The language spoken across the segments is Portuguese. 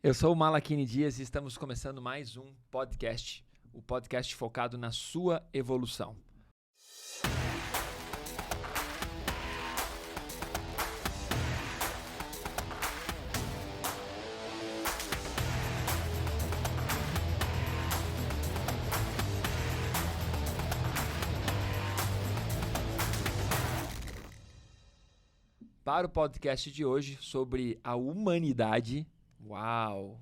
Eu sou o Malaquini Dias e estamos começando mais um podcast, o podcast focado na sua evolução. Para o podcast de hoje sobre a humanidade, uau!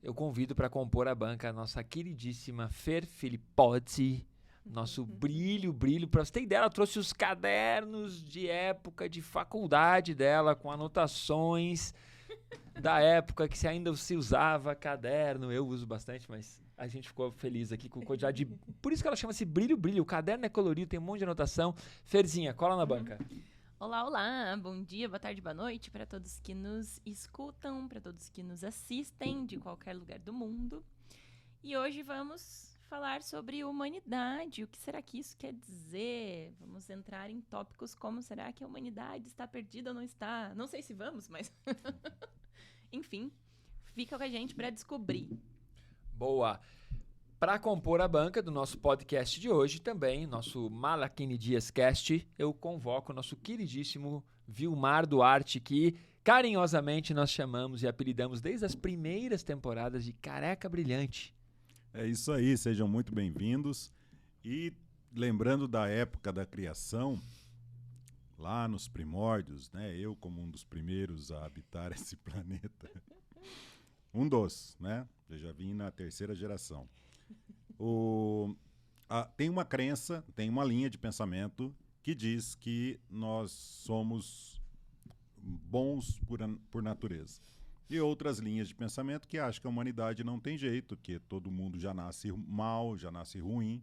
Eu convido para compor a banca a nossa queridíssima Fer Filippotti, nosso brilho. Para você ter ideia, ela trouxe os cadernos de época de faculdade dela, com anotações da época que ainda se usava caderno. Eu uso bastante, mas a gente ficou feliz aqui com o quantidade de... Por isso que ela chama-se brilho. O caderno é colorido, tem um monte de anotação. Ferzinha, cola na banca. Olá, olá, bom dia, boa tarde, boa noite para todos que nos escutam, para todos que nos assistem de qualquer lugar do mundo. E hoje vamos falar sobre humanidade, o que será que isso quer dizer? Vamos entrar em tópicos como será que a humanidade está perdida ou não está? Não sei se vamos, mas enfim, fica com a gente para descobrir. Boa! Para compor a banca do nosso podcast de hoje, também, nosso Malaquini Dias Cast, eu convoco o nosso queridíssimo Vilmar Duarte, que carinhosamente nós chamamos e apelidamos desde as primeiras temporadas de Careca Brilhante. É isso aí, sejam muito bem-vindos. E lembrando da época da criação, lá nos primórdios, né? Eu como um dos primeiros a habitar esse planeta, né? Eu já vim na terceira geração. Tem uma crença, tem uma linha de pensamento que diz que nós somos bons por natureza. E outras linhas de pensamento que acham que a humanidade não tem jeito, que todo mundo já nasce mal, já nasce ruim,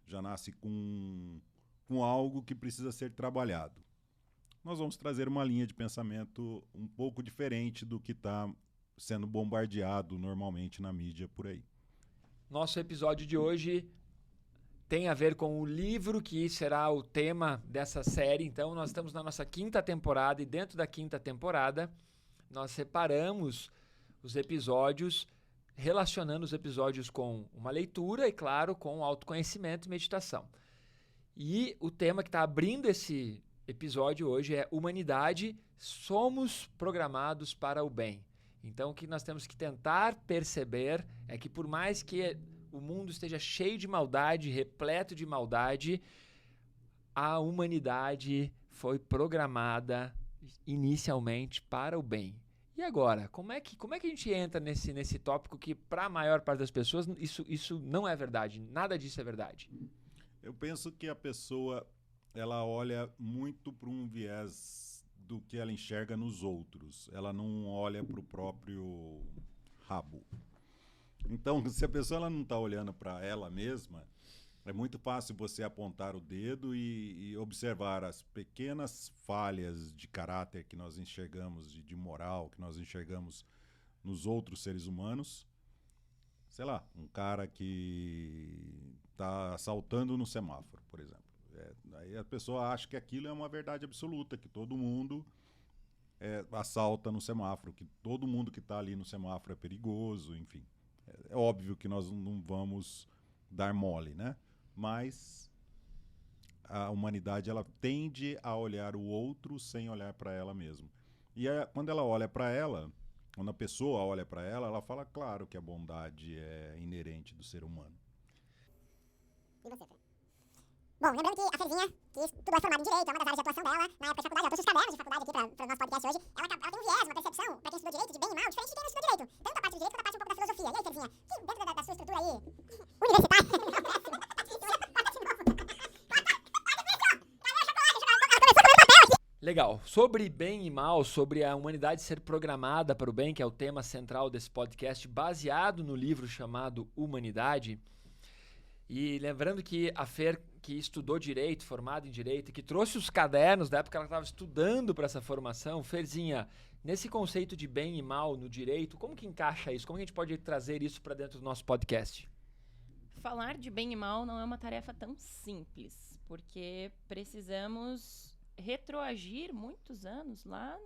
já nasce com algo que precisa ser trabalhado. Nós vamos trazer uma linha de pensamento um pouco diferente do que está sendo bombardeado normalmente na mídia por aí. Nosso episódio de hoje tem a ver com o livro que será o tema dessa série. Então, nós estamos na nossa quinta temporada e dentro da quinta temporada nós separamos os episódios, relacionando os episódios com uma leitura e, claro, com autoconhecimento e meditação. E o tema que está abrindo esse episódio hoje é Humanidade, somos programados para o bem. Então, o que nós temos que tentar perceber é que, por mais que o mundo esteja cheio de maldade, repleto de maldade, a humanidade foi programada inicialmente para o bem. E agora, como é que a gente entra nesse tópico que, para a maior parte das pessoas, isso não é verdade, nada disso é verdade? Eu penso que a pessoa ela olha muito para um viés do que ela enxerga nos outros. Ela não olha para o próprio rabo. Então, se a pessoa ela não está olhando para ela mesma, é muito fácil você apontar o dedo e observar as pequenas falhas de caráter que nós enxergamos, de moral, que nós enxergamos nos outros seres humanos. Sei lá, um cara que está assaltando no semáforo, por exemplo. Aí a pessoa acha que aquilo é uma verdade absoluta, que todo mundo assalta no semáforo, que todo mundo que está ali no semáforo é perigoso, enfim. É óbvio que nós não vamos dar mole, né? Mas a humanidade ela tende a olhar o outro sem olhar para ela mesma. E quando ela olha para ela, quando a pessoa olha para ela, ela fala, claro que a bondade é inerente do ser humano. E você, Fê? Bom, lembrando que a Ferzinha, que estudou é formada em Direito, é uma das áreas de atuação dela, na época de faculdade, ela trouxe os cadernos de faculdade aqui para o nosso podcast hoje, ela tem um viés, uma percepção, para quem estudou Direito, de bem e mal, diferente de quem não estudou Direito. Tanto a parte do Direito quanto a parte um pouco da filosofia. E aí, Ferzinha, que dentro da sua estrutura aí, universitária... Legal. Sobre bem e mal, sobre a humanidade ser programada para o bem, que é o tema central desse podcast, baseado no livro chamado Humanidade. E lembrando que a Fer, que estudou Direito, formada em Direito, que trouxe os cadernos da época que ela estava estudando para essa formação, Ferzinha, nesse conceito de bem e mal no Direito, como que encaixa isso? Como que a gente pode trazer isso para dentro do nosso podcast? Falar de bem e mal não é uma tarefa tão simples, porque precisamos retroagir muitos anos lá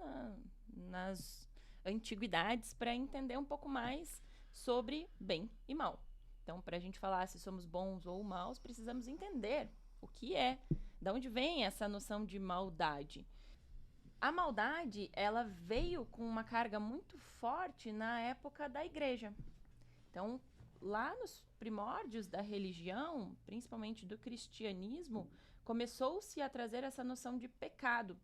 nas antiguidades para entender um pouco mais sobre bem e mal. Então, para a gente falar se somos bons ou maus, precisamos entender o que é, de onde vem essa noção de maldade. A maldade, ela veio com uma carga muito forte na época da igreja. Então, lá nos primórdios da religião, principalmente do cristianismo, começou-se a trazer essa noção de pecado.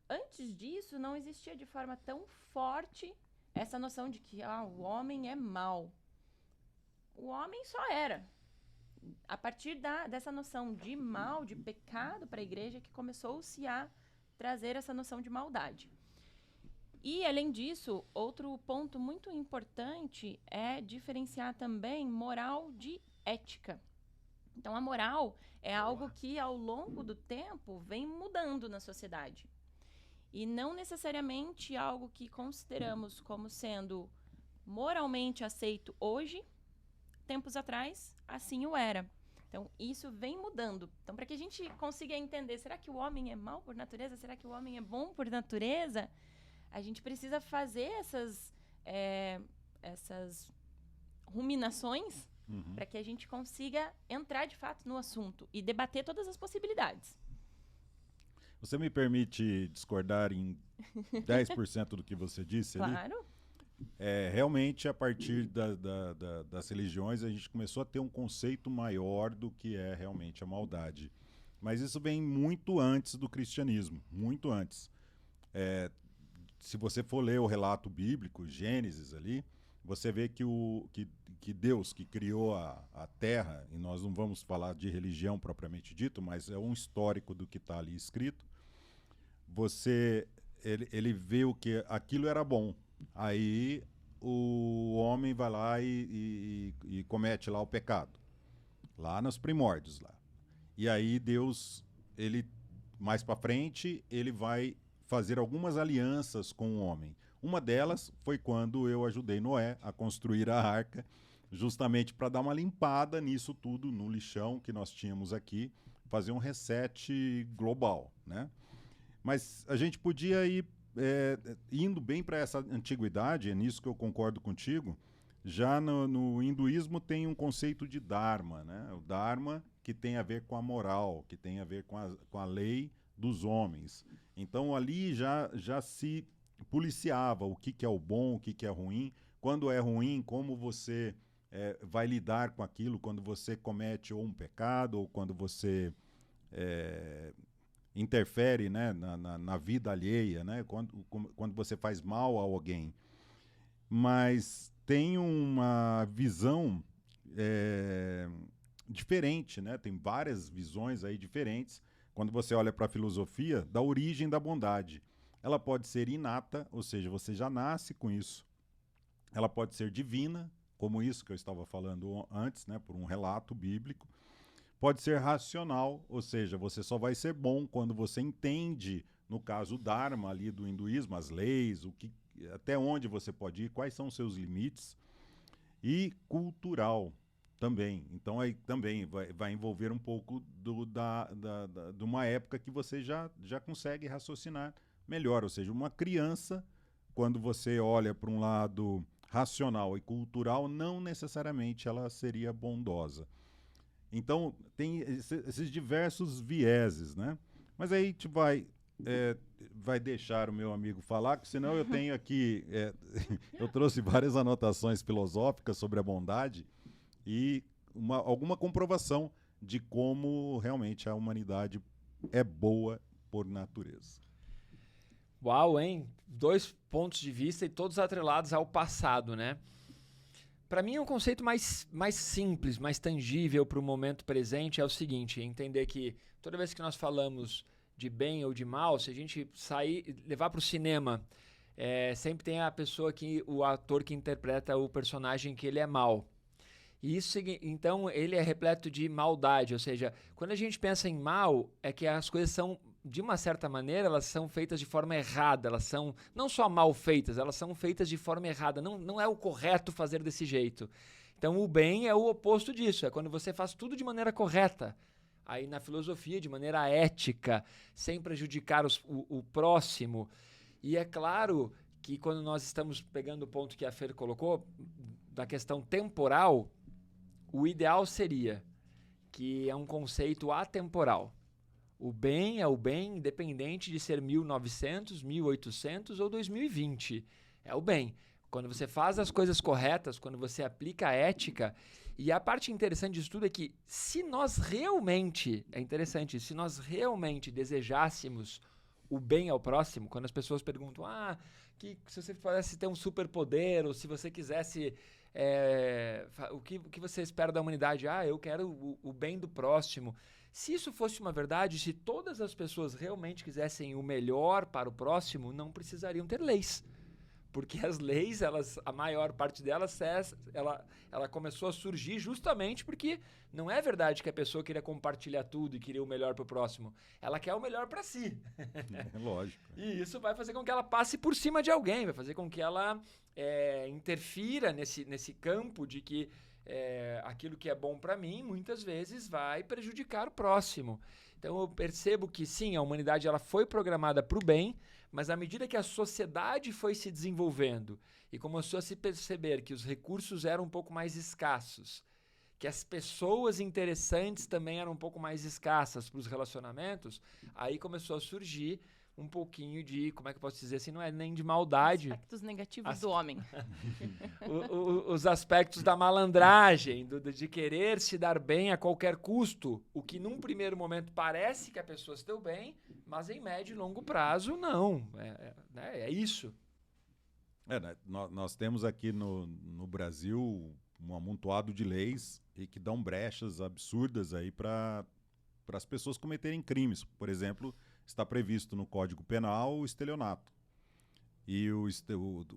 Antes disso, não existia de forma tão forte essa noção de que o homem é mau. O homem só era. A partir dessa noção de mal, de pecado para a igreja, que começou-se a trazer essa noção de maldade. E, além disso, outro ponto muito importante é diferenciar também moral de ética. Então, a moral é algo que, ao longo do tempo, vem mudando na sociedade. E não necessariamente algo que consideramos como sendo moralmente aceito hoje, tempos atrás, assim o era. Então, isso vem mudando. Então, para que a gente consiga entender, será que o homem é mau por natureza? Será que o homem é bom por natureza? A gente precisa fazer essas ruminações para que a gente consiga entrar, de fato, no assunto e debater todas as possibilidades. Você me permite discordar em 10% do que você disse ali? Claro. Realmente, a partir das religiões, a gente começou a ter um conceito maior do que é realmente a maldade. Mas isso vem muito antes do cristianismo, muito antes. Se você for ler o relato bíblico, Gênesis ali, você vê que Deus, que criou a terra, e nós não vamos falar de religião propriamente dito, mas é um histórico do que está ali escrito, ele vê que aquilo era bom. Aí o homem vai lá e comete lá o pecado, lá nos primórdios. Lá. E aí Deus, mais para frente, ele vai fazer algumas alianças com o homem. Uma delas foi quando eu ajudei Noé a construir a arca, justamente para dar uma limpada nisso tudo, no lixão que nós tínhamos aqui, fazer um reset global, né? Mas a gente podia ir indo bem para essa antiguidade, é nisso que eu concordo contigo. Já no hinduísmo tem um conceito de dharma, né? O dharma que tem a ver com a moral, que tem a ver com a lei dos homens. Então ali já se policiava o que é o bom, o que é ruim. Quando é ruim, como você vai lidar com aquilo quando você comete ou um pecado ou quando você interfere, né, na vida alheia, né, quando você faz mal a alguém. Mas tem uma visão diferente, né? Tem várias visões aí diferentes. Quando você olha para a filosofia da origem da bondade, ela pode ser inata, ou seja, você já nasce com isso. Ela pode ser divina, como isso que eu estava falando antes, né, por um relato bíblico. Pode ser racional, ou seja, você só vai ser bom quando você entende, no caso o Dharma ali do hinduísmo, as leis, até onde você pode ir, quais são os seus limites. E cultural também. Então aí também vai envolver um pouco de uma época que você já consegue raciocinar melhor. Ou seja, uma criança, quando você olha para um lado racional e cultural, não necessariamente ela seria bondosa. Então, tem esses diversos vieses, né? Mas aí a gente vai deixar o meu amigo falar, porque senão eu tenho aqui... eu trouxe várias anotações filosóficas sobre a bondade e alguma comprovação de como realmente a humanidade é boa por natureza. Uau, hein? 2 pontos de vista e todos atrelados ao passado, né? Para mim, um conceito mais simples, mais tangível para o momento presente é o seguinte: entender que toda vez que nós falamos de bem ou de mal, se a gente levar para o cinema, sempre tem a pessoa o ator que interpreta o personagem que ele é mau. E isso, então, ele é repleto de maldade, ou seja, quando a gente pensa em mal, é que as coisas são, de uma certa maneira, elas são feitas de forma errada, elas são não só mal feitas, elas são feitas de forma errada, não é o correto fazer desse jeito. Então o bem é o oposto disso, é quando você faz tudo de maneira correta. Aí na filosofia, de maneira ética, sem prejudicar o próximo. E é claro que quando nós estamos pegando o ponto que a Fer colocou, da questão temporal, o ideal seria que é um conceito atemporal. O bem é o bem, independente de ser 1900, 1800 ou 2020. É o bem. Quando você faz as coisas corretas, quando você aplica a ética. E a parte interessante disso tudo é que se nós realmente, é interessante, se nós realmente desejássemos o bem ao próximo, quando as pessoas perguntam, que se você pudesse ter um superpoder, ou se você quisesse, o que você espera da humanidade? Eu quero o bem do próximo. Se isso fosse uma verdade, se todas as pessoas realmente quisessem o melhor para o próximo, não precisariam ter leis. Porque as leis, a maior parte delas, ela começou a surgir justamente porque não é verdade que a pessoa queria compartilhar tudo e queria o melhor para o próximo. Ela quer o melhor para si. É lógico. E isso vai fazer com que ela passe por cima de alguém, vai fazer com que ela interfira nesse campo de que aquilo que é bom para mim, muitas vezes vai prejudicar o próximo. Então eu percebo que sim, a humanidade ela foi programada para o bem, mas à medida que a sociedade foi se desenvolvendo e começou a se perceber que os recursos eram um pouco mais escassos, que as pessoas interessantes também eram um pouco mais escassas para os relacionamentos, aí começou a surgir um pouquinho de, como é que eu posso dizer assim, não é nem de maldade. Aspectos negativos do homem. Os aspectos da malandragem, de querer se dar bem a qualquer custo, o que num primeiro momento parece que a pessoa se deu bem, mas em médio e longo prazo, não. É isso. Né? Nós temos aqui no Brasil um amontoado de leis e que dão brechas absurdas aí para as pessoas cometerem crimes. Por exemplo, está previsto no Código Penal o estelionato e o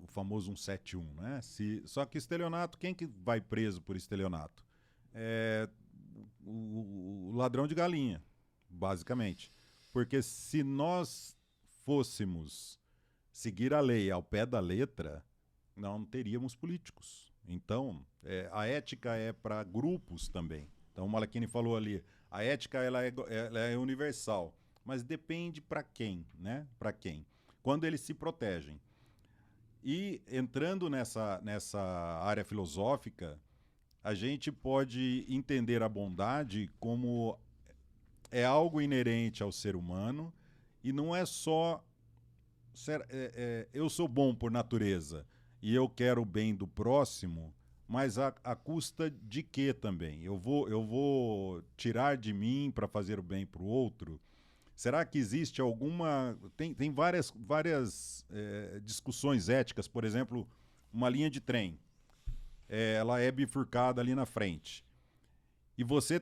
famoso 171, né? Só que estelionato, quem que vai preso por estelionato? O ladrão de galinha, basicamente. Porque se nós fôssemos seguir a lei ao pé da letra, não teríamos políticos. Então, a ética é para grupos também. Então, o Malachini falou ali, a ética ela é universal. Mas depende para quem, né? Para quem? Quando eles se protegem. E entrando nessa área filosófica, a gente pode entender a bondade como algo inerente ao ser humano e não é só eu sou bom por natureza e eu quero o bem do próximo, mas a custa de quê também? Eu vou tirar de mim para fazer o bem para o outro? Será que existe alguma... Tem várias discussões éticas, por exemplo, uma linha de trem. Ela é bifurcada ali na frente. E você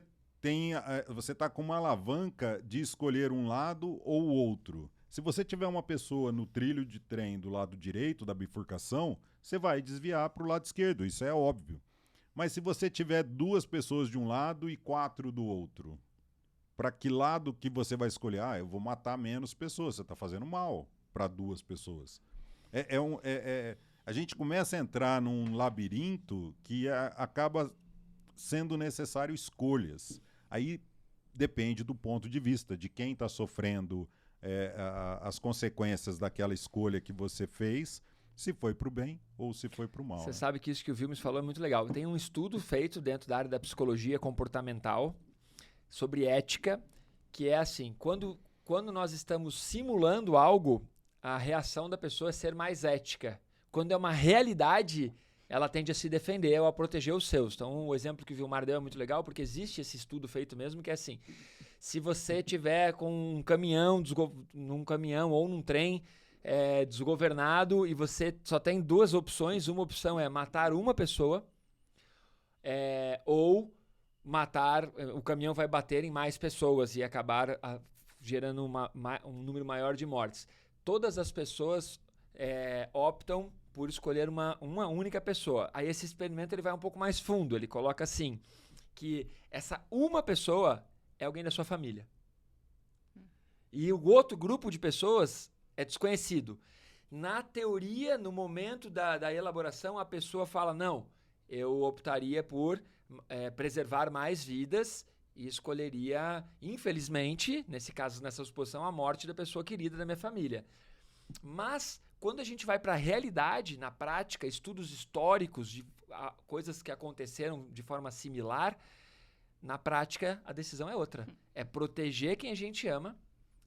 está com uma alavanca de escolher um lado ou o outro. Se você tiver uma pessoa no trilho de trem do lado direito da bifurcação, você vai desviar para o lado esquerdo, isso é óbvio. Mas se você tiver 2 pessoas de um lado e 4 do outro... Para que lado que você vai escolher? Eu vou matar menos pessoas. Você está fazendo mal para 2 pessoas. A gente começa a entrar num labirinto que acaba sendo necessário escolhas. Aí depende do ponto de vista de quem está sofrendo as consequências daquela escolha que você fez, se foi para o bem ou se foi para o mal. Você sabe que isso que o Vilmes falou é muito legal. Tem um estudo feito dentro da área da psicologia comportamental sobre ética, que é assim, quando nós estamos simulando algo, a reação da pessoa é ser mais ética. Quando é uma realidade, ela tende a se defender ou a proteger os seus. Então, o exemplo que o Vilmar deu é muito legal, porque existe esse estudo feito mesmo, que é assim, se você tiver com um caminhão, num caminhão ou num trem desgovernado e você só tem 2 opções, uma opção é matar uma pessoa ou o caminhão vai bater em mais pessoas e acabar gerando um número maior de mortes. Todas as pessoas optam por escolher uma única pessoa. Aí esse experimento ele vai um pouco mais fundo, ele coloca assim, que essa uma pessoa é alguém da sua família. E o outro grupo de pessoas é desconhecido. Na teoria, no momento da elaboração, a pessoa fala, não, eu optaria por preservar mais vidas e escolheria, infelizmente, nesse caso, nessa suposição, a morte da pessoa querida da minha família. Mas, Quando a gente vai para a realidade, na prática, estudos históricos de coisas que aconteceram de forma similar, na prática a decisão é outra. É proteger quem a gente ama,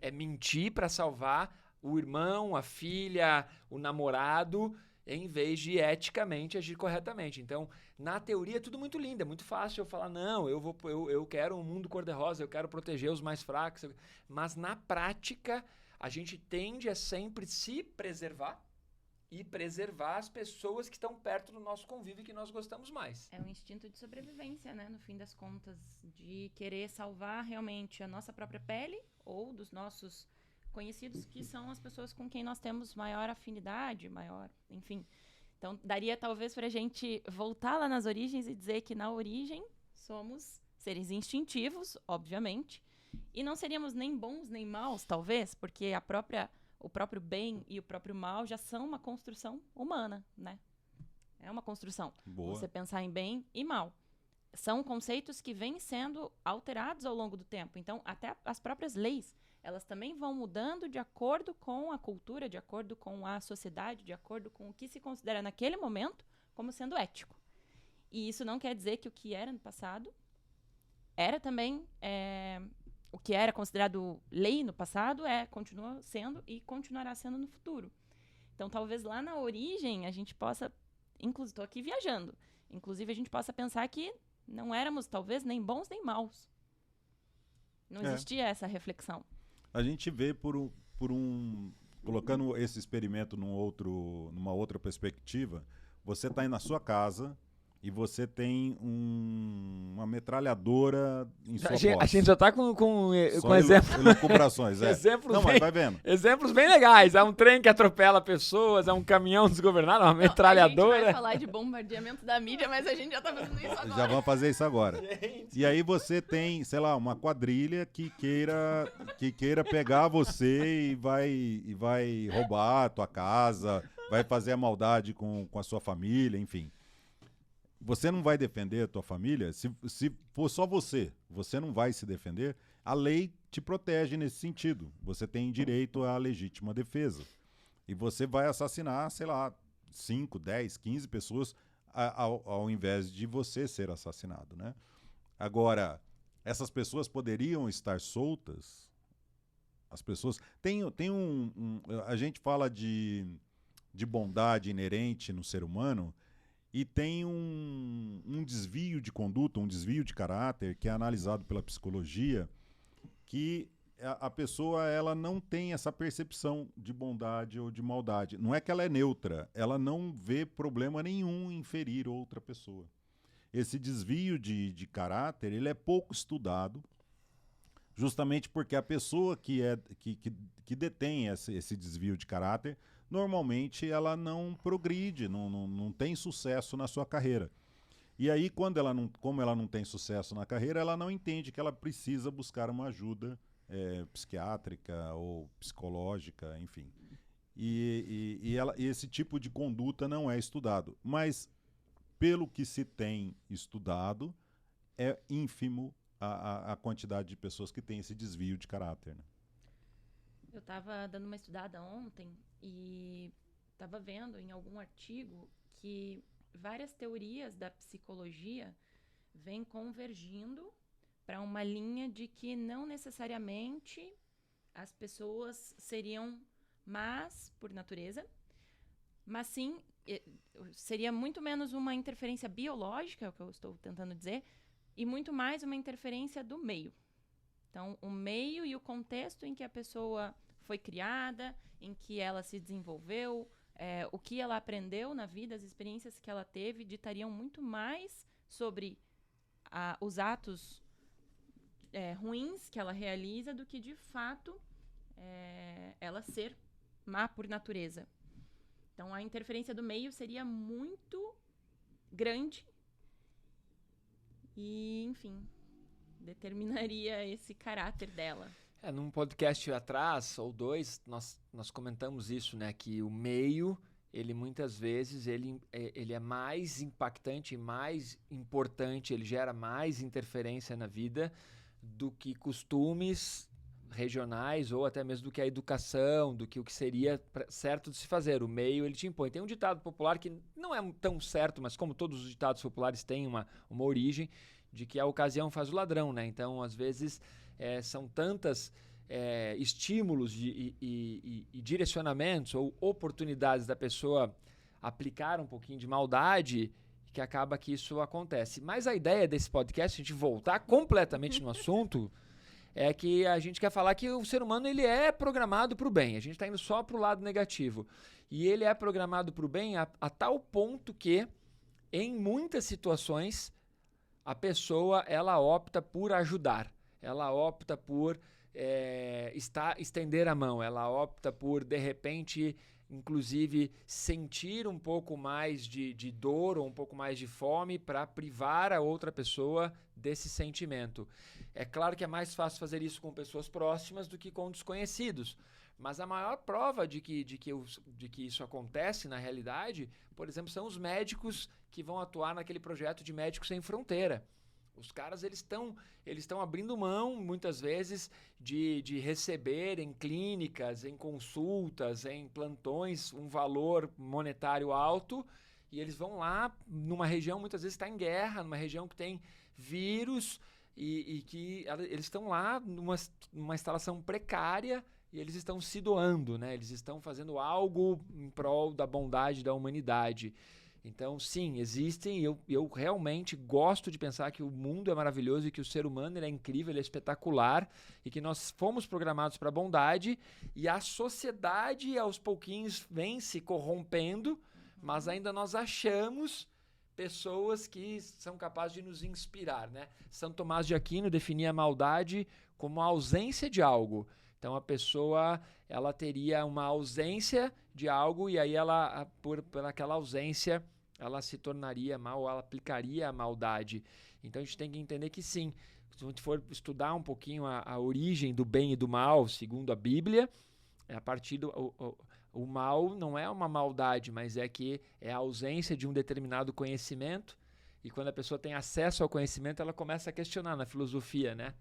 é mentir para salvar o irmão, a filha, o namorado, em vez de eticamente agir corretamente. Então, na teoria é tudo muito lindo, é muito fácil eu falar, não, eu quero um mundo cor-de-rosa, eu quero proteger os mais fracos, mas na prática a gente tende a sempre se preservar e preservar as pessoas que estão perto do nosso convívio e que nós gostamos mais. É um instinto de sobrevivência, né? No fim das contas, de querer salvar realmente a nossa própria pele ou dos nossos conhecidos, que são as pessoas com quem nós temos maior afinidade, enfim. Então, daria talvez pra gente voltar lá nas origens e dizer que na origem somos seres instintivos, obviamente, e não seríamos nem bons nem maus, talvez, porque o próprio bem e o próprio mal já são uma construção humana, né? É uma construção. Boa. Você pensar em bem e mal. São conceitos que vêm sendo alterados ao longo do tempo. Então, até as próprias leis, elas também vão mudando de acordo com a cultura, de acordo com a sociedade, de acordo com o que se considera naquele momento como sendo ético. E isso não quer dizer que o que era no passado era também... o que era considerado lei no passado continua sendo e continuará sendo no futuro. Então, talvez lá na origem a gente possa... Inclusive, estou aqui viajando. Inclusive, a gente possa pensar que não éramos, talvez, nem bons nem maus. Não existia essa reflexão. A gente vê colocando esse experimento numa outra perspectiva, você está aí na sua casa e você tem uma metralhadora em sua posse. A gente já está com exemplos. Elucubrações, exemplos não, mas vai vendo. Exemplos bem legais. Há um trem que atropela pessoas, há um caminhão desgovernado, uma metralhadora. A gente vai falar de bombardeamento da mídia, mas a gente já está fazendo isso agora. Já vamos fazer isso agora. E aí você tem, sei lá, uma quadrilha que queira pegar você e vai roubar a tua casa, vai fazer a maldade com a sua família, enfim. Você não vai defender a tua família? Se for só você não vai se defender, a lei te protege nesse sentido. Você tem direito à legítima defesa. E você vai assassinar, sei lá, 5, 10, 15 pessoas ao invés de você ser assassinado, né? Agora, essas pessoas poderiam estar soltas? As pessoas... a gente fala de bondade inerente no ser humano... E tem um desvio de conduta, um desvio de caráter que é analisado pela psicologia, que a pessoa ela não tem essa percepção de bondade ou de maldade. Não é que ela é neutra, ela não vê problema nenhum em ferir outra pessoa. Esse desvio de caráter ele é pouco estudado, justamente porque a pessoa que detém esse desvio de caráter, normalmente ela não progride, não tem sucesso na sua carreira. E aí, como ela não tem sucesso na carreira, ela não entende que ela precisa buscar uma ajuda psiquiátrica ou psicológica, enfim. E esse tipo de conduta não é estudado. Mas, pelo que se tem estudado, é ínfimo a quantidade de pessoas que têm esse desvio de caráter, né? Eu estava dando uma estudada ontem e estava vendo em algum artigo que várias teorias da psicologia vêm convergindo para uma linha de que não necessariamente as pessoas seriam más por natureza, mas sim seria muito menos uma interferência biológica, é o que eu estou tentando dizer, e muito mais uma interferência do meio. Então, o meio e o contexto em que a pessoa foi criada, em que ela se desenvolveu, o que ela aprendeu na vida, as experiências que ela teve, ditariam muito mais sobre os atos ruins que ela realiza do que, de fato, ela ser má por natureza. Então, a interferência do meio seria muito grande e, enfim... determinaria esse caráter dela. Num podcast atrás, ou dois, nós comentamos isso, né? Que o meio, ele muitas vezes, ele é mais impactante, mais importante, ele gera mais interferência na vida do que costumes, regionais ou até mesmo do que a educação, do que o que seria certo de se fazer. O meio, ele te impõe. Tem um ditado popular que não é tão certo, mas como todos os ditados populares têm uma origem, de que a ocasião faz o ladrão, né? Então, às vezes, são tantas estímulos e direcionamentos ou oportunidades da pessoa aplicar um pouquinho de maldade que acaba que isso acontece. Mas a ideia desse podcast, a gente voltar completamente no assunto, é que a gente quer falar que o ser humano ele é programado para o bem. A gente está indo só para o lado negativo. E ele é programado para o bem a tal ponto que, em muitas situações, a pessoa ela opta por ajudar. Ela opta por estender a mão. Ela opta por, de repente, inclusive, sentir um pouco mais de dor ou um pouco mais de fome para privar a outra pessoa desse sentimento. É claro que é mais fácil fazer isso com pessoas próximas do que com desconhecidos, mas a maior prova de que isso acontece na realidade, por exemplo, são os médicos que vão atuar naquele projeto de Médicos Sem Fronteira. Os caras eles estão abrindo mão, muitas vezes, de receber em clínicas, em consultas, em plantões, um valor monetário alto, e eles vão lá numa região, muitas vezes está em guerra, numa região que tem vírus, e que eles estão lá numa instalação precária, e eles estão se doando, né? Eles estão fazendo algo em prol da bondade da humanidade. Então, sim, existem, eu realmente gosto de pensar que o mundo é maravilhoso e que o ser humano ele é incrível, ele é espetacular e que nós fomos programados para a bondade e a sociedade aos pouquinhos vem se corrompendo, mas ainda nós achamos pessoas que são capazes de nos inspirar, né? São Tomás de Aquino definia a maldade como a ausência de algo. Então, a pessoa ela teria uma ausência de algo e aí ela, por aquela ausência, ela se tornaria mal, ela aplicaria a maldade. Então, a gente tem que entender que sim, se a gente for estudar um pouquinho a origem do bem e do mal, segundo a Bíblia, a partir o mal não é uma maldade, mas é que é a ausência de um determinado conhecimento e quando a pessoa tem acesso ao conhecimento, ela começa a questionar na filosofia, né?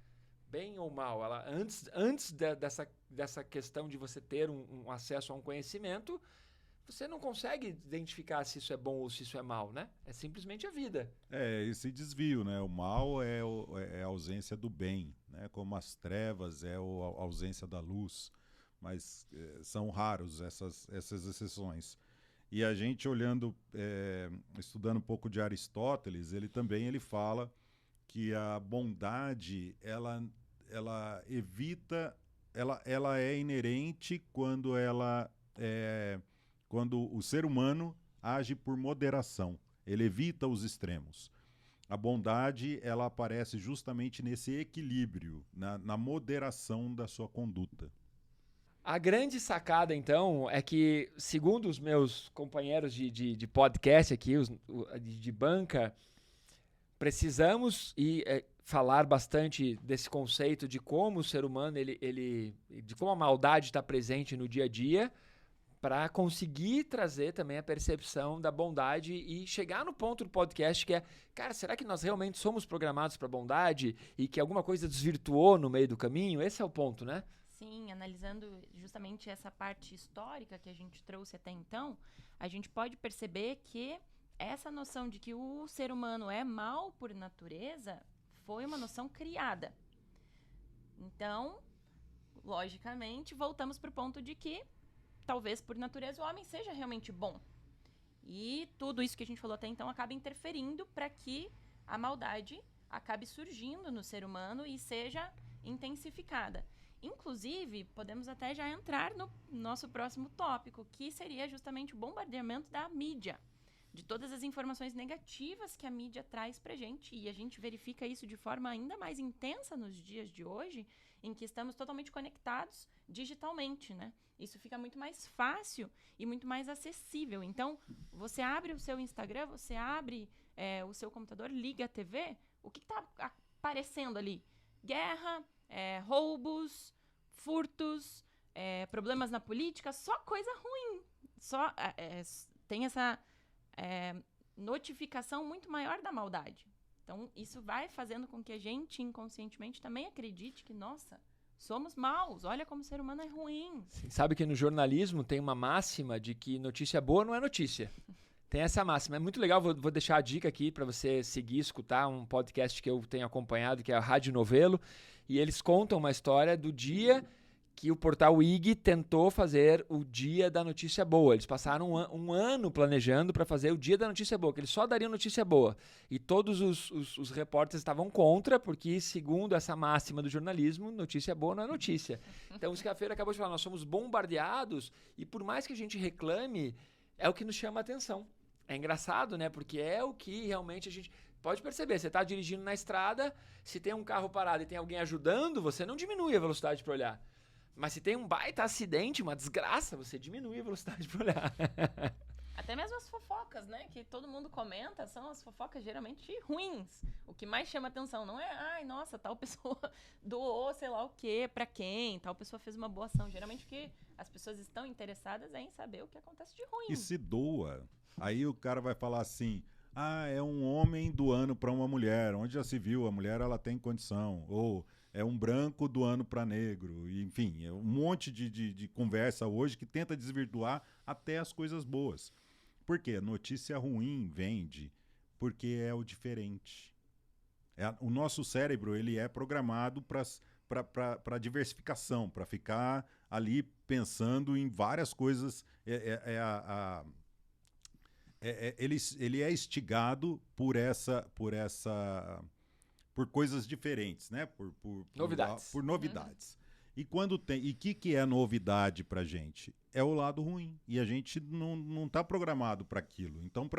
Bem ou mal, ela, antes dessa questão de você ter um acesso a um conhecimento, você não consegue identificar se isso é bom ou se isso é mal, né? É simplesmente a vida. Esse desvio, né? O mal é a ausência do bem, né? Como as trevas é a ausência da luz, mas são raros essas exceções. E a gente olhando, estudando um pouco de Aristóteles, ele fala que a bondade ela evita, ela é inerente quando quando o ser humano age por moderação, ele evita os extremos. A bondade ela aparece justamente nesse equilíbrio, na moderação da sua conduta. A grande sacada, então, é que, segundo os meus companheiros de podcast aqui, de banca, precisamos falar bastante desse conceito de como o ser humano, de como a maldade está presente no dia a dia, para conseguir trazer também a percepção da bondade e chegar no ponto do podcast que é, cara, será que nós realmente somos programados para a bondade e que alguma coisa desvirtuou no meio do caminho? Esse é o ponto, né? Sim, analisando justamente essa parte histórica que a gente trouxe até então, a gente pode perceber que essa noção de que o ser humano é mal por natureza foi uma noção criada. Então, logicamente, voltamos para o ponto de que talvez por natureza o homem seja realmente bom. E tudo isso que a gente falou até então acaba interferindo para que a maldade acabe surgindo no ser humano e seja intensificada. Inclusive, podemos até já entrar no nosso próximo tópico, que seria justamente o bombardeamento da mídia, de todas as informações negativas que a mídia traz pra gente, e a gente verifica isso de forma ainda mais intensa nos dias de hoje, em que estamos totalmente conectados digitalmente, né? Isso fica muito mais fácil e muito mais acessível. Então, você abre o seu Instagram, você abre o seu computador, liga a TV, o que está aparecendo ali? Guerra, roubos, furtos, problemas na política, só coisa ruim. Só tem essa notificação muito maior da maldade. Então, isso vai fazendo com que a gente, inconscientemente, também acredite que, nossa, somos maus, olha como o ser humano é ruim. Sabe que no jornalismo tem uma máxima de que notícia boa não é notícia. Tem essa máxima. É muito legal, vou deixar a dica aqui para você seguir, escutar um podcast que eu tenho acompanhado, que é a Rádio Novelo, e eles contam uma história do dia que o portal IG tentou fazer o dia da notícia boa. Eles passaram um ano planejando para fazer o dia da notícia boa, que eles só dariam notícia boa. E todos os repórteres estavam contra, porque, segundo essa máxima do jornalismo, notícia boa não é notícia. Então, isso que a Feira acabou de falar, nós somos bombardeados e, por mais que a gente reclame, é o que nos chama a atenção. É engraçado, né? Porque é o que realmente a gente... Pode perceber, você está dirigindo na estrada, se tem um carro parado e tem alguém ajudando, você não diminui a velocidade para olhar. Mas se tem um baita acidente, uma desgraça, você diminui a velocidade para olhar. Até mesmo as fofocas, né? Que todo mundo comenta, são as fofocas geralmente ruins. O que mais chama atenção não é, ai, nossa, tal pessoa doou sei lá o quê pra quem, tal pessoa fez uma boa ação. Geralmente o que as pessoas estão interessadas é em saber o que acontece de ruim. E se doa, aí o cara vai falar assim, é um homem doando para uma mulher, onde já se viu, a mulher ela tem condição, ou é um branco doando para negro, e, enfim, é um monte de conversa hoje que tenta desvirtuar até as coisas boas. Por quê? Notícia ruim vende, porque é o diferente. O nosso cérebro ele é programado para diversificação, para ficar ali pensando em várias coisas. Ele é instigado por coisas diferentes, né? Por novidades. Por novidades. E quando tem, e que é novidade pra gente? É o lado ruim. E a gente não está programado para aquilo. Então,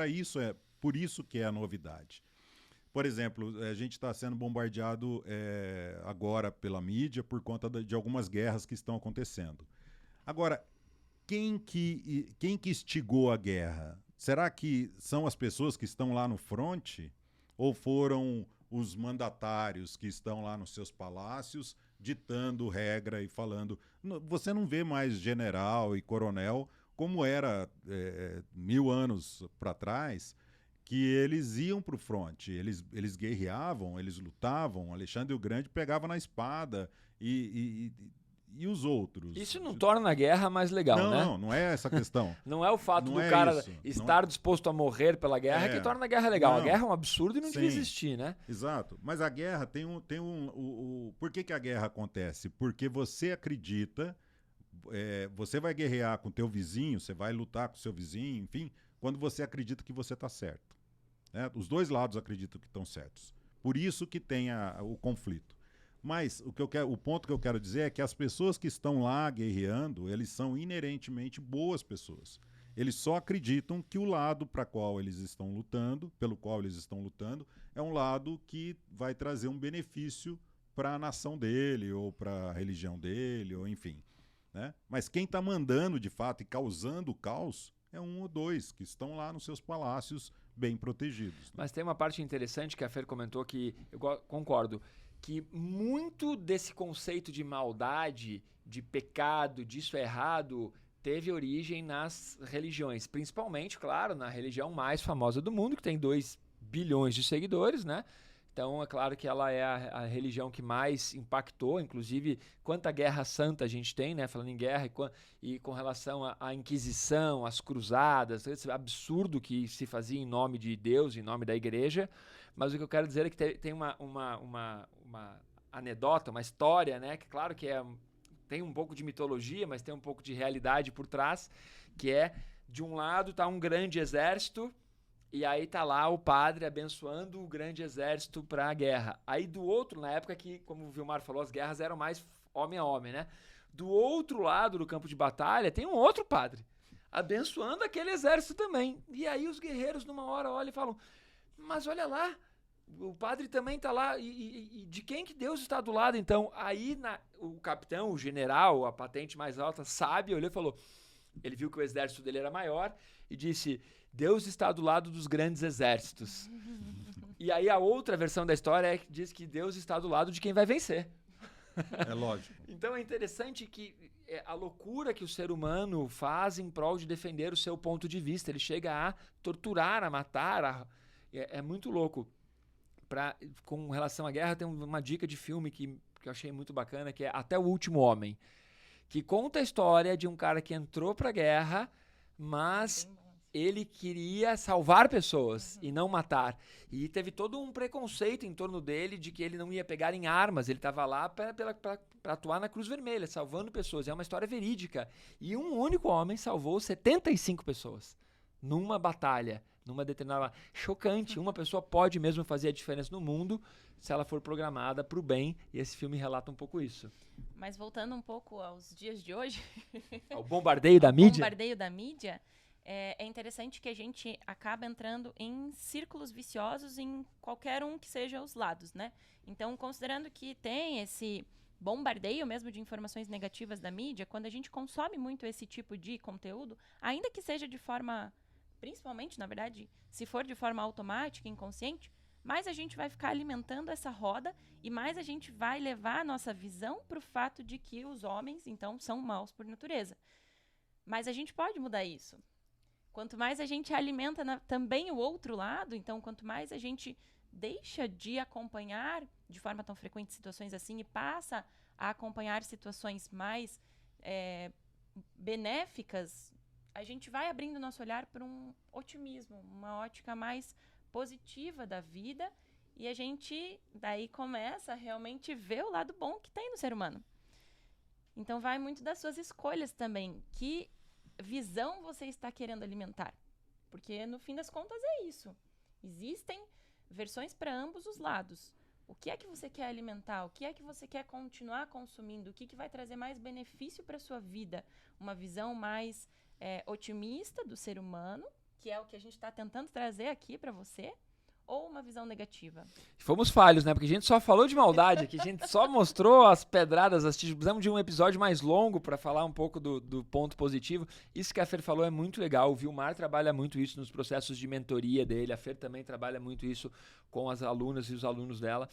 por isso que é a novidade. Por exemplo, a gente está sendo bombardeado agora pela mídia por conta de algumas guerras que estão acontecendo. Agora, quem que instigou a guerra? Será que são as pessoas que estão lá no fronte? Ou foram os mandatários que estão lá nos seus palácios ditando regra e falando... Você não vê mais general e coronel como era 1000 anos para trás, que eles iam para o fronte, eles guerreavam, eles lutavam, Alexandre o Grande pegava na espada e os outros. Isso não torna a guerra mais legal, né? Não é essa a questão. Não é o fato do cara estar não... disposto a morrer pela guerra que torna a guerra legal. Não. A guerra é um absurdo e não devia Sim. existir, né? Exato. Mas a guerra tem Por que a guerra acontece? Porque você acredita, você vai guerrear com o teu vizinho, você vai lutar com o seu vizinho, enfim, quando você acredita que você está certo. Né? Os dois lados acreditam que estão certos. Por isso que tem o conflito. Mas o ponto que eu quero dizer é que as pessoas que estão lá guerreando, eles são inerentemente boas pessoas. Eles só acreditam que o lado pelo qual eles estão lutando, é um lado que vai trazer um benefício para a nação dele, ou para a religião dele, ou enfim. Né? Mas quem está mandando de fato e causando o caos é um ou dois que estão lá nos seus palácios bem protegidos. Né? Mas tem uma parte interessante que a Fer comentou que eu concordo, que muito desse conceito de maldade, de pecado, disso é errado, teve origem nas religiões. Principalmente, claro, na religião mais famosa do mundo, que tem 2 bilhões de seguidores, né? Então, é claro que ela é a religião que mais impactou, inclusive, quanta guerra santa a gente tem, né? Falando em guerra e com relação à Inquisição, às cruzadas, esse absurdo que se fazia em nome de Deus, em nome da igreja. Mas o que eu quero dizer é que tem uma anedota, uma história, né? Que claro que tem um pouco de mitologia, mas tem um pouco de realidade por trás, que de um lado está um grande exército, e aí tá lá o padre abençoando o grande exército para a guerra. Aí do outro, na época que, como o Vilmar falou, as guerras eram mais homem a homem, né? Do outro lado do campo de batalha tem um outro padre abençoando aquele exército também. E aí os guerreiros numa hora olham e falam, mas olha lá, o padre também está lá, e de quem que Deus está do lado então? Aí o capitão, o general, a patente mais alta, sabe, olhou e falou, ele viu que o exército dele era maior e disse, Deus está do lado dos grandes exércitos. E aí a outra versão da história diz que Deus está do lado de quem vai vencer. É lógico. Então é interessante que a loucura que o ser humano faz em prol de defender o seu ponto de vista, ele chega a torturar, a matar, é muito louco. Com relação à guerra, tem uma dica de filme que que eu achei muito bacana, que é Até o Último Homem, que conta a história de um cara que entrou pra guerra, mas ele queria salvar pessoas e não matar. E teve todo um preconceito em torno dele de que ele não ia pegar em armas, ele estava lá para atuar na Cruz Vermelha, salvando pessoas. É uma história verídica. E um único homem salvou 75 pessoas numa batalha, numa determinada... Chocante. Uma pessoa pode mesmo fazer a diferença no mundo se ela for programada para o bem, e esse filme relata um pouco isso. Mas voltando um pouco aos dias de hoje... O bombardeio da mídia? Bombardeio da mídia... É interessante que a gente acaba entrando em círculos viciosos em qualquer um que seja os lados, né? Então, considerando que tem esse bombardeio mesmo de informações negativas da mídia, quando a gente consome muito esse tipo de conteúdo, ainda que seja de forma, principalmente, na verdade, se for de forma automática, inconsciente, mais a gente vai ficar alimentando essa roda e mais a gente vai levar a nossa visão para o fato de que os homens, então, são maus por natureza. Mas a gente pode mudar isso. Quanto mais a gente alimenta também o outro lado, então quanto mais a gente deixa de acompanhar de forma tão frequente situações assim e passa a acompanhar situações mais benéficas, a gente vai abrindo nosso olhar para um otimismo, uma ótica mais positiva da vida, e a gente daí começa a realmente ver o lado bom que tem no ser humano. Então vai muito das suas escolhas também, que visão você está querendo alimentar, porque no fim das contas é isso. Existem versões para ambos os lados. O que é que você quer alimentar? O que é que você quer continuar consumindo? O que vai trazer mais benefício para a sua vida? Uma visão mais otimista do ser humano, que é o que a gente está tentando trazer aqui para você, ou uma visão negativa? Fomos falhos, né? Porque a gente só falou de maldade aqui, a gente só mostrou as pedradas, precisamos de um episódio mais longo para falar um pouco do ponto positivo. Isso que a Fer falou é muito legal, o Vilmar trabalha muito isso nos processos de mentoria dele, a Fer também trabalha muito isso com as alunas e os alunos dela,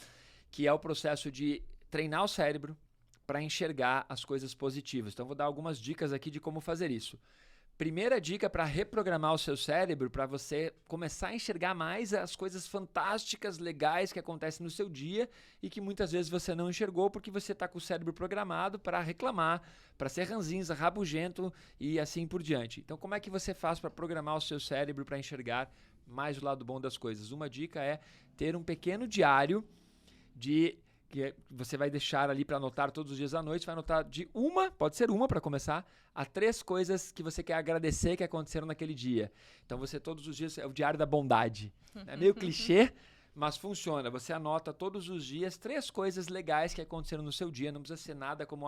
que é o processo de treinar o cérebro para enxergar as coisas positivas. Então vou dar algumas dicas aqui de como fazer isso. Primeira dica para reprogramar o seu cérebro, para você começar a enxergar mais as coisas fantásticas, legais que acontecem no seu dia e que muitas vezes você não enxergou porque você está com o cérebro programado para reclamar, para ser ranzinza, rabugento e assim por diante. Então, como é que você faz para programar o seu cérebro para enxergar mais o lado bom das coisas? Uma dica é ter um pequeno diário que você vai deixar ali para anotar todos os dias à noite, vai anotar pode ser uma para começar, a 3 coisas que você quer agradecer que aconteceram naquele dia. Então você todos os dias, é o diário da bondade. É meio clichê, mas funciona. Você anota todos os dias 3 coisas legais que aconteceram no seu dia, não precisa ser nada como,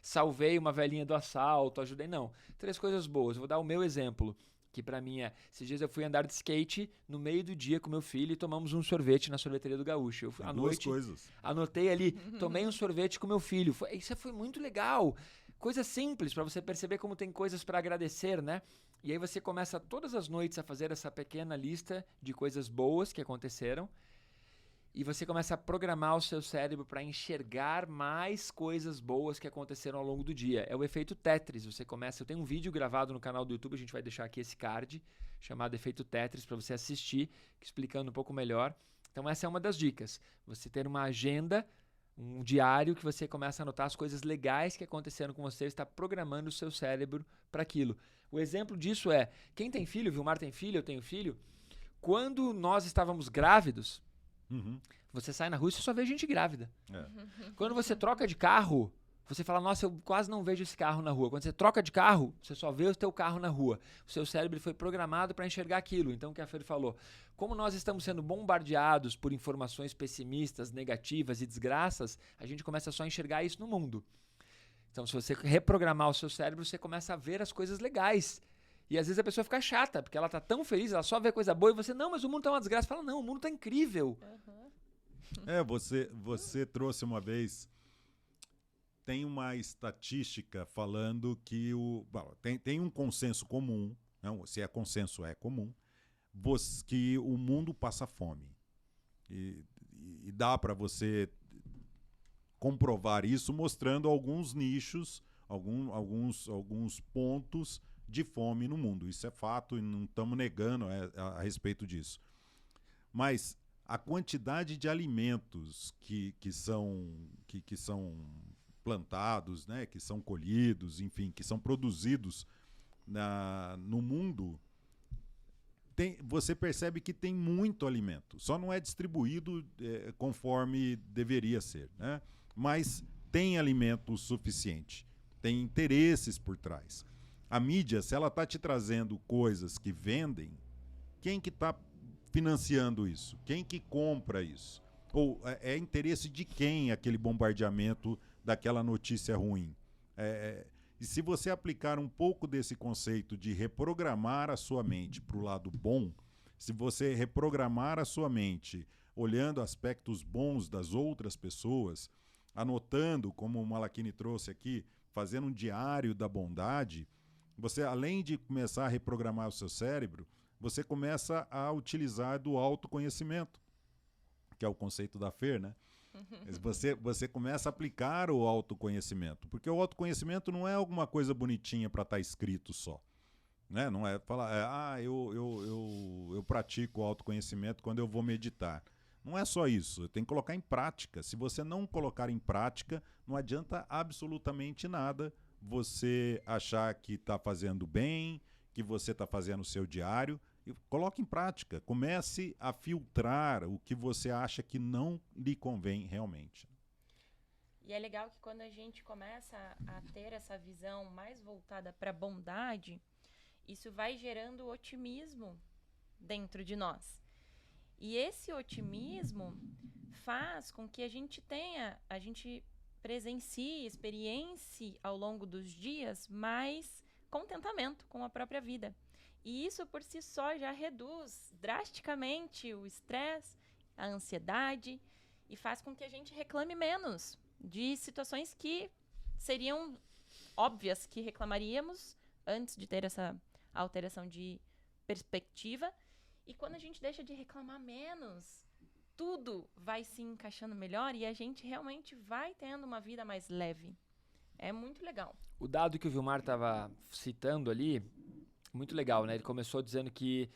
salvei uma velhinha do assalto, ajudei, não. 3 coisas boas. Vou dar o meu exemplo, que pra mim esses dias eu fui andar de skate no meio do dia com meu filho e tomamos um sorvete na sorveteria do Gaúcho. À noite, coisas. Anotei ali, tomei um sorvete com meu filho. Isso foi muito legal. Coisa simples, pra você perceber como tem coisas pra agradecer, né? E aí você começa todas as noites a fazer essa pequena lista de coisas boas que aconteceram. E você começa a programar o seu cérebro para enxergar mais coisas boas que aconteceram ao longo do dia. É o efeito Tetris. Eu tenho um vídeo gravado no canal do YouTube, a gente vai deixar aqui esse card, chamado Efeito Tetris, para você assistir, explicando um pouco melhor. Então essa é uma das dicas. Você ter uma agenda, um diário que você começa a anotar as coisas legais que aconteceram com você, está programando o seu cérebro para aquilo. O exemplo disso é, quem tem filho, Vilmar tem filho, eu tenho filho, quando nós estávamos grávidos, você sai na rua e você só vê gente grávida. Quando você troca de carro, você fala, nossa, eu quase não vejo esse carro na rua. Quando você troca de carro, você só vê o teu carro na rua. O seu cérebro foi programado para enxergar aquilo. Então, o que a Fer falou, como nós estamos sendo bombardeados por informações pessimistas, negativas e desgraças, a gente começa só a enxergar isso no mundo. Então, se você reprogramar o seu cérebro, você começa a ver as coisas legais. E às vezes a pessoa fica chata, porque ela tá tão feliz, ela só vê coisa boa e você, não, mas o mundo tá uma desgraça. Fala, não, o mundo tá incrível. Você trouxe uma vez, tem uma estatística falando que tem um consenso comum, não, se é consenso é comum, que o mundo passa fome. E dá para você comprovar isso mostrando alguns nichos, alguns pontos de fome no mundo. Isso é fato e não estamos negando a respeito disso. Mas a quantidade de alimentos que são plantados, né, que são colhidos, enfim, que são produzidos no mundo, você percebe que tem muito alimento. Só não é distribuído conforme deveria ser, né? Mas tem alimento suficiente. Tem interesses por trás. A mídia, se ela está te trazendo coisas que vendem, quem que está financiando isso? Quem que compra isso? Ou é interesse de quem aquele bombardeamento daquela notícia ruim? E se você aplicar um pouco desse conceito de reprogramar a sua mente para o lado bom, se você reprogramar a sua mente olhando aspectos bons das outras pessoas, anotando, como o Malachini trouxe aqui, fazendo um diário da bondade, você, além de começar a reprogramar o seu cérebro, você começa a utilizar do autoconhecimento, que é o conceito da Fer, né? Você começa a aplicar o autoconhecimento, porque o autoconhecimento não é alguma coisa bonitinha para estar escrito só, né? Não é falar, eu pratico o autoconhecimento quando eu vou meditar. Não é só isso, tem que colocar em prática. Se você não colocar em prática, não adianta absolutamente nada você achar que está fazendo bem, que você está fazendo o seu diário. Coloque em prática, comece a filtrar o que você acha que não lhe convém realmente. E é legal que quando a gente começa a ter essa visão mais voltada para a bondade, isso vai gerando otimismo dentro de nós. E esse otimismo faz com que a gente presencie, experiencie ao longo dos dias mais contentamento com a própria vida. E isso por si só já reduz drasticamente o estresse, a ansiedade e faz com que a gente reclame menos de situações que seriam óbvias que reclamaríamos antes de ter essa alteração de perspectiva. E quando a gente deixa de reclamar menos, tudo vai se encaixando melhor e a gente realmente vai tendo uma vida mais leve. É muito legal. O dado que o Vilmar estava citando ali, muito legal, né? Ele começou dizendo que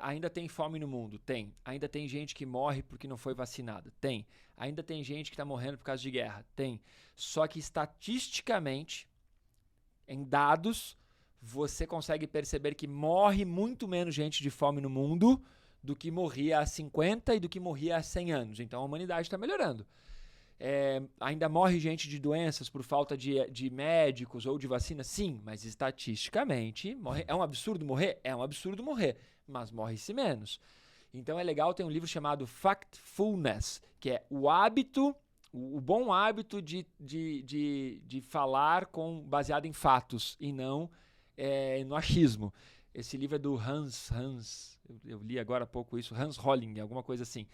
ainda tem fome no mundo. Tem. Ainda tem gente que morre porque não foi vacinada. Tem. Ainda tem gente que está morrendo por causa de guerra. Tem. Só que estatisticamente, em dados, você consegue perceber que morre muito menos gente de fome no mundo do que morria há 50 e do que morria há 100 anos. Então a humanidade está melhorando. Ainda morre gente de doenças por falta de médicos ou de vacina? Sim, mas estatisticamente é um absurdo morrer? É um absurdo morrer, mas morre-se menos. Então é legal ter um livro chamado Factfulness, que é o hábito, o bom hábito de falar baseado em fatos e não no achismo. Esse livro é do Hans, eu li agora há pouco isso, Hans Holling, alguma coisa assim.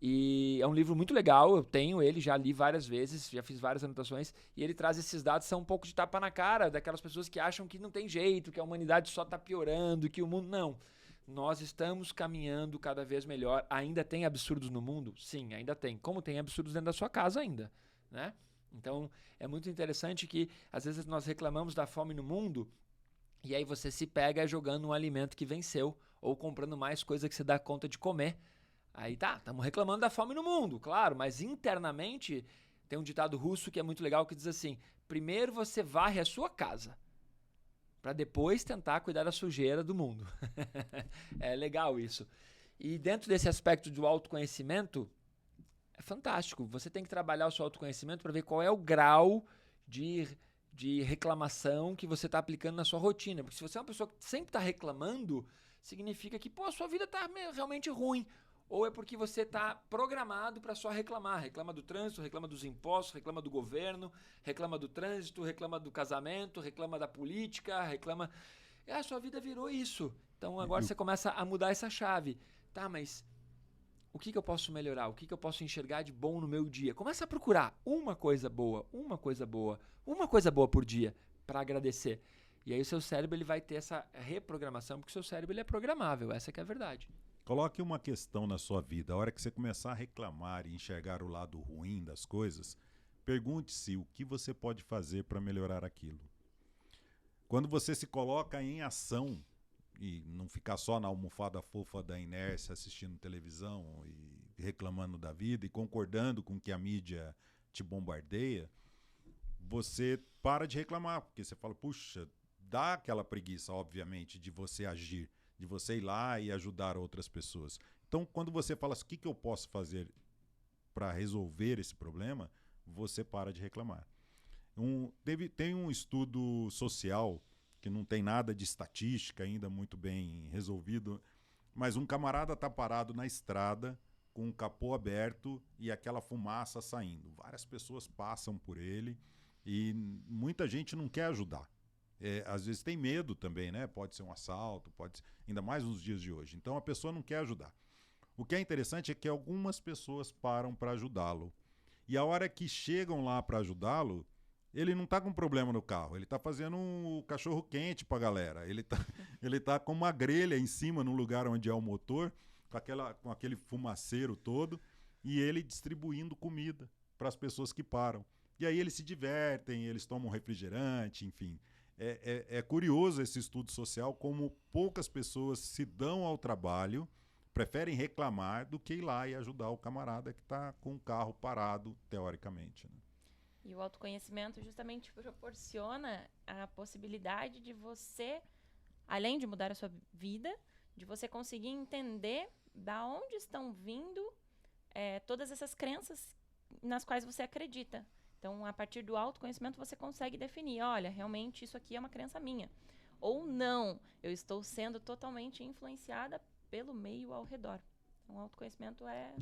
E é um livro muito legal, eu tenho ele, já li várias vezes, já fiz várias anotações, e ele traz esses dados, são um pouco de tapa na cara daquelas pessoas que acham que não tem jeito, que a humanidade só está piorando, que o mundo... Não, nós estamos caminhando cada vez melhor. Ainda tem absurdos no mundo? Sim, ainda tem. Como tem absurdos dentro da sua casa ainda, né? Então, é muito interessante que, às vezes, nós reclamamos da fome no mundo, e aí você se pega jogando um alimento que venceu, ou comprando mais coisa que você dá conta de comer. Aí tá, estamos reclamando da fome no mundo, claro, mas internamente tem um ditado russo que é muito legal que diz assim: primeiro você varre a sua casa, para depois tentar cuidar da sujeira do mundo. É legal isso. E dentro desse aspecto do autoconhecimento, é fantástico. Você tem que trabalhar o seu autoconhecimento para ver qual é o grau de reclamação que você está aplicando na sua rotina. Porque se você é uma pessoa que sempre está reclamando, significa que a sua vida está realmente ruim. Ou é porque você está programado para só reclamar. Reclama do trânsito, reclama dos impostos, reclama do governo, reclama do trânsito, reclama do casamento, reclama da política, reclama... a sua vida virou isso. Então agora você começa a mudar essa chave. Tá, mas o que eu posso melhorar? O que eu posso enxergar de bom no meu dia? Começa a procurar uma coisa boa por dia para agradecer. E aí o seu cérebro ele vai ter essa reprogramação, porque o seu cérebro ele é programável. Essa que é a verdade. Coloque uma questão na sua vida. A hora que você começar a reclamar e enxergar o lado ruim das coisas, pergunte-se o que você pode fazer para melhorar aquilo. Quando você se coloca em ação e não ficar só na almofada fofa da inércia assistindo televisão e reclamando da vida e concordando com que a mídia te bombardeia, você para de reclamar, porque você fala, puxa, dá aquela preguiça, obviamente, de você agir, de você ir lá e ajudar outras pessoas. Então, quando você fala assim, o que eu posso fazer para resolver esse problema, você para de reclamar. Tem um estudo social que não tem nada de estatística ainda muito bem resolvido, mas um camarada está parado na estrada com o capô aberto e aquela fumaça saindo. Várias pessoas passam por ele e muita gente não quer ajudar. Às vezes tem medo também, né? Pode ser um assalto, pode ser, ainda mais nos dias de hoje. Então a pessoa não quer ajudar. O que é interessante é que algumas pessoas param para ajudá-lo. E a hora que chegam lá para ajudá-lo, ele não está com problema no carro, ele está fazendo um cachorro quente para a galera. Ele tá com uma grelha em cima no lugar onde é o motor, com aquele fumaceiro todo, e ele distribuindo comida para as pessoas que param. E aí eles se divertem, eles tomam refrigerante, enfim. É curioso esse estudo social, como poucas pessoas se dão ao trabalho, preferem reclamar do que ir lá e ajudar o camarada que está com o carro parado, teoricamente, né? E o autoconhecimento justamente proporciona a possibilidade de você, além de mudar a sua vida, de você conseguir entender da onde estão vindo todas essas crenças nas quais você acredita. Então, a partir do autoconhecimento, você consegue definir, olha, realmente isso aqui é uma crença minha. Ou não, eu estou sendo totalmente influenciada pelo meio ao redor. Então, o autoconhecimento é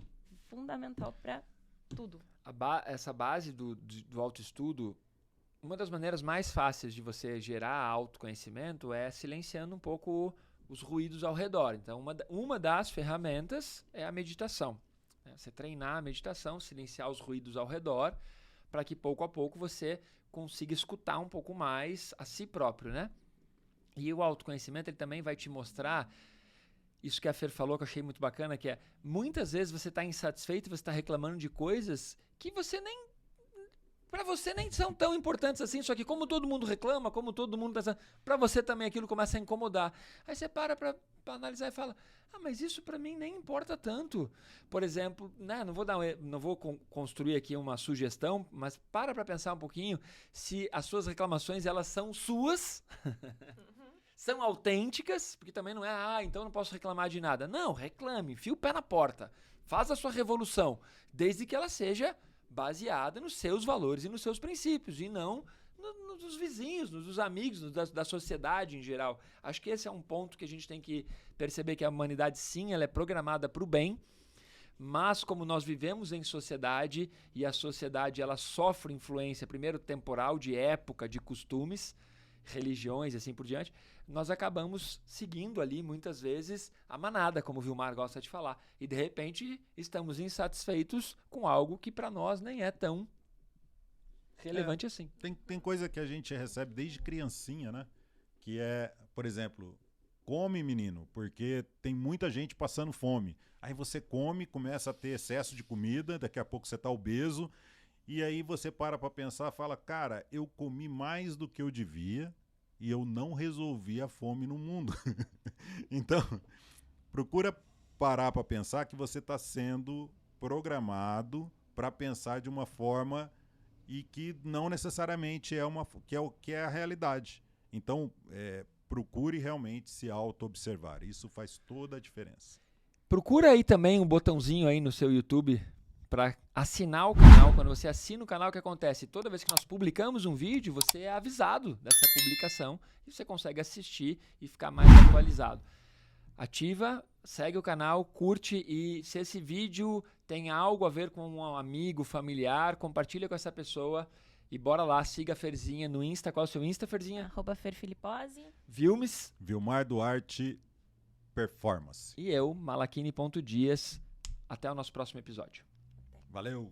fundamental para tudo. Essa base do autoestudo, uma das maneiras mais fáceis de você gerar autoconhecimento é silenciando um pouco os ruídos ao redor. Então, uma das ferramentas é a meditação. Você treinar a meditação, silenciar os ruídos ao redor, para que pouco a pouco você consiga escutar um pouco mais a si próprio, né? E o autoconhecimento ele também vai te mostrar isso que a Fer falou, que eu achei muito bacana, que é muitas vezes você está insatisfeito, você está reclamando de coisas que para você nem são tão importantes assim, só que como todo mundo reclama, como todo mundo está... Para você também aquilo começa a incomodar. Aí você para analisar e fala, mas isso para mim nem importa tanto. Por exemplo, né, não vou construir aqui uma sugestão, mas para pensar um pouquinho se as suas reclamações elas são suas, são autênticas, porque também não é, então não posso reclamar de nada. Não, reclame, enfia o pé na porta, faz a sua revolução, desde que ela seja baseada nos seus valores e nos seus princípios, e não nos vizinhos, nos amigos, da sociedade em geral. Acho que esse é um ponto que a gente tem que perceber, que a humanidade, sim, ela é programada para o bem, mas como nós vivemos em sociedade, e a sociedade ela sofre influência, primeiro temporal, de época, de costumes, religiões e assim por diante, nós acabamos seguindo ali, muitas vezes, a manada, como o Vilmar gosta de falar. E, de repente, estamos insatisfeitos com algo que para nós nem é tão relevante assim. Tem coisa que a gente recebe desde criancinha, né? Que é, por exemplo, come, menino, porque tem muita gente passando fome. Aí você come, começa a ter excesso de comida, daqui a pouco você está obeso, e aí você para pensar e fala, cara, eu comi mais do que eu devia e eu não resolvi a fome no mundo. Então, procura parar para pensar que você está sendo programado para pensar de uma forma e que não necessariamente que é a realidade. Então, procure realmente se auto-observar. Isso faz toda a diferença. Procura aí também um botãozinho aí no seu YouTube para assinar o canal. Quando você assina o canal, o que acontece? Toda vez que nós publicamos um vídeo, você é avisado dessa publicação e você consegue assistir e ficar mais atualizado. Ativa, segue o canal, curte, e se esse vídeo tem algo a ver com um amigo, familiar, compartilha com essa pessoa e bora lá, siga a Ferzinha no Insta. Qual é o seu Insta, Ferzinha? @ferfilipose. Vilmes. Vilmar Duarte Performance. E eu, Malaquini.Dias. Até o nosso próximo episódio. Valeu!